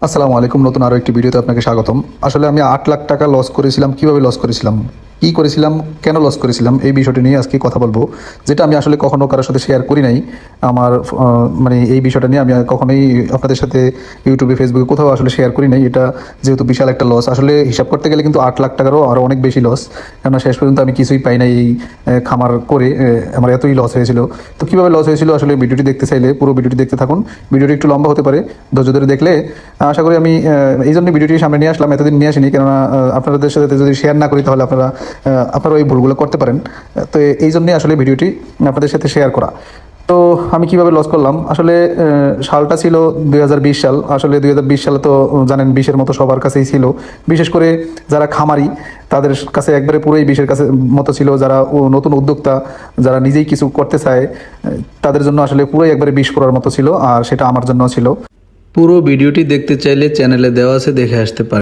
আসসালামু আলাইকুম। নতুন আরও একটি ভিডিওতে আপনাকে স্বাগতম। আসলে আমি 8 লাখ টাকা লস করেছিলাম। কিভাবে লস করেছিলাম, কি করেছিলাম, কেন লস করেছিলাম, এই বিষয়টি নিয়ে আজকে কথা বলবো, যেটা আমি আসলে কখনো কারোর সাথে শেয়ার করি নাই। আমার মানে এই বিষয়টা নিয়ে আমি কখনোই আপনাদের সাথে ইউটিউবে, ফেসবুকে কোথাও আসলে শেয়ার করি নাই। এটা যেহেতু বিশাল একটা লস, আসলে হিসাব করতে গেলে কিন্তু 8 লাখ টাকারও আরও অনেক বেশি লস। কেননা শেষ পর্যন্ত আমি কিছুই পাই নাই এই খামার করে। আমার এতই লস হয়েছিল। তো কীভাবে লস হয়েছিল আসলে ভিডিওটি দেখতে চাইলে পুরো ভিডিওটি দেখতে থাকুন। ভিডিওটি একটু লম্বা হতে পারে, ধৈর্য ধরে দেখলে আশা করি আমি এই জন্য ভিডিওটি সামনে নিয়ে আসলাম। এতদিন নিয়ে আসিনি, কেননা আপনাদের সাথে যদি শেয়ার না করি তাহলে আপনারা ওই ভুলগুলো করতে পারেন। তো এই জন্যই আসলে ভিডিওটি আপনাদের সাথে শেয়ার করা। তো আমি কিভাবে লস করলাম আসলে, সালটা ছিল 2020 সাল। আসলে 2020 সালে তো জানেন 20-এর মতো সবার কাছেই ছিল। বিশেষ করে যারা খামারি তাদের কাছে একবারে পুরোই 20-এর কাছে মতো ছিল। যারা নতুন উদ্যোক্তা, যারা নিজেই কিছু করতে চায়, তাদের জন্য আসলে পুরোই একবারে 20 করার মতো ছিল। আর সেটা আমার জন্য ছিল। পুরো ভিডিওটি দেখতে চাইলে চ্যানেলে দেওয়া আছে, দেখে আসতে পারেন।